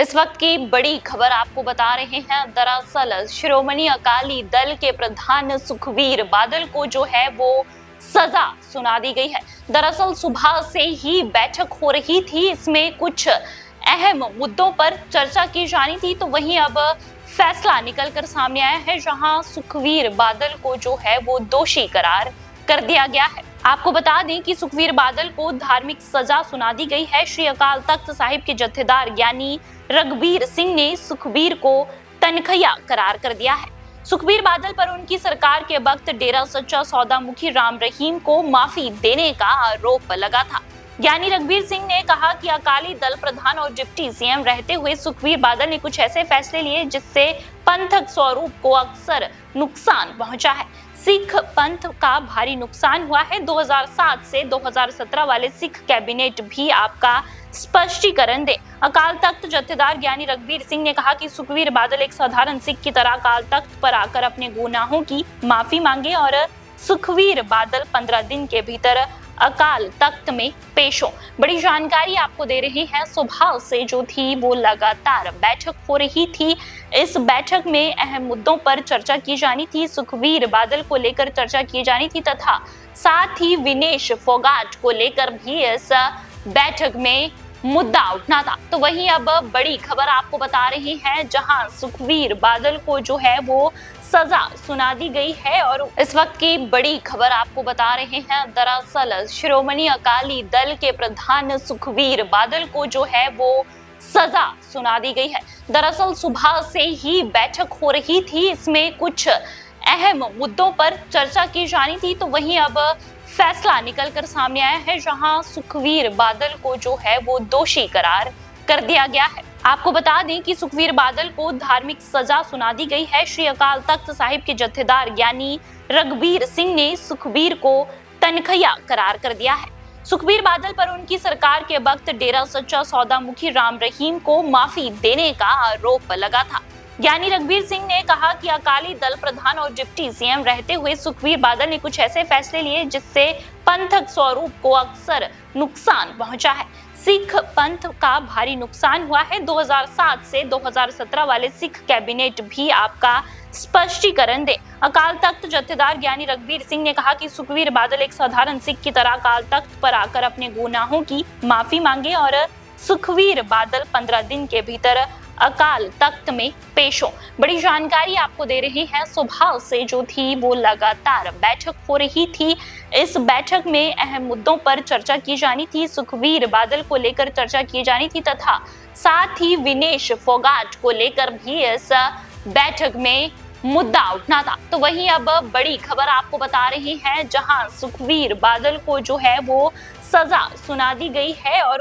इस वक्त की बड़ी खबर आपको बता रहे हैं। दरअसल श्रोमणी अकाली दल के प्रधान सुखबीर बादल को जो है वो सजा सुना दी गई है। दरअसल सुबह से ही बैठक हो रही थी, इसमें कुछ अहम मुद्दों पर चर्चा की जानी थी, तो वहीं अब फैसला निकल कर सामने आया है, जहां सुखबीर बादल को जो है वो दोषी करार कर दिया गया है। आपको बता दें कि सुखबीर बादल को धार्मिक सजा सुना दी गई है। श्री अकाल तख्त साहिब के जत्थेदार यानी रघबीर सिंह ने सुखबीर को तनखैया करार कर दिया है। सुखबीर बादल पर उनकी सरकार के वक्त डेरा सच्चा सौदा मुखी राम रहीम को माफी देने का आरोप लगा था। यानी रघबीर सिंह ने कहा कि अकाली दल प्रधान और डिप्टी सीएम रहते हुए सुखबीर बादल ने कुछ ऐसे फैसले लिए जिससे पंथक स्वरूप को अक्सर नुकसान पहुंचा है। सिख पंथ का भारी नुकसान हुआ है। 2007 से 2017 वाले सिख कैबिनेट भी आपका स्पष्टीकरण दे। अकाल तख्त जत्थेदार ज्ञानी रघबीर सिंह ने कहा कि सुखबीर बादल एक साधारण सिख की तरह अकाल तख्त पर आकर अपने गुनाहों की माफी मांगे और सुखबीर बादल 15 दिन के भीतर अकाल तख्त में पेश हो। बड़ी जानकारी आपको दे रहे हैं। सुबह से जो थी वो लगातार बैठक हो रही थी। इस बैठक में अहम मुद्दों पर चर्चा की जानी थी, सुखबीर बादल को लेकर चर्चा की जानी थी तथा साथ ही विनेश फोगाट को लेकर भी इस बैठक में मुद्दा उठना था। तो वहीं अब बड़ी खबर आपको बता रही है, जहां सुखबीर बादल को जो है वो सजा सुना दी गई है। और इस वक्त की बड़ी खबर आपको बता रहे हैं। दरअसल श्रोमणी अकाली दल के प्रधान सुखबीर बादल को जो है वो सजा सुना दी गई है। दरअसल सुबह से ही बैठक हो रही थी, इसमें कुछ अहम मुद्दों पर चर्चा की जानी थी, तो वहीं अब फैसला निकल कर सामने आया है, जहां सुखबीर बादल को जो है वो दोषी करार कर दिया गया है। आपको बता दें कि सुखबीर बादल को धार्मिक सजा सुना दी गई है। श्री अकाल तख्त साहिब के जत्थेदार यानी रघबीर सिंह ने सुखबीर को तनखैया करार कर दिया है। सुखबीर बादल पर उनकी सरकार के वक्त डेरा सच्चा सौदा मुखी राम रहीम को माफी देने का आरोप लगा था। यानी रघबीर सिंह ने कहा कि अकाली दल प्रधान और डिप्टी सीएम रहते हुए सुखबीर बादल ने कुछ ऐसे फैसले लिए जिससे पंथक स्वरूप को अक्सर नुकसान पहुंचा है। सिख पंथ का भारी नुकसान हुआ है। 2007 से 2017 वाले सिख कैबिनेट भी आपका स्पष्टीकरण दे। अकाल तख्त जत्थेदार ज्ञानी रघबीर सिंह ने कहा कि सुखबीर बादल एक साधारण सिख की तरह अकाल तख्त पर आकर अपने गुनाहों की माफी मांगे और सुखबीर बादल 15 दिन के भीतर अकाल तख्त में पेश हो। बड़ी जानकारी आपको दे रहे हैं। सुबह से जो थी वो लगातार बैठक हो रही थी। इस बैठक में अहम मुद्दों पर चर्चा की जानी थी, सुखबीर बादल को लेकर चर्चा की जानी थी तथा साथ ही विनेश फोगाट को लेकर भी इस बैठक में मुद्दा उठना था। तो वहीं अब बड़ी खबर आपको बता रही है, जहां सुखबीर बादल को जो है वो सजा सुना दी गई है और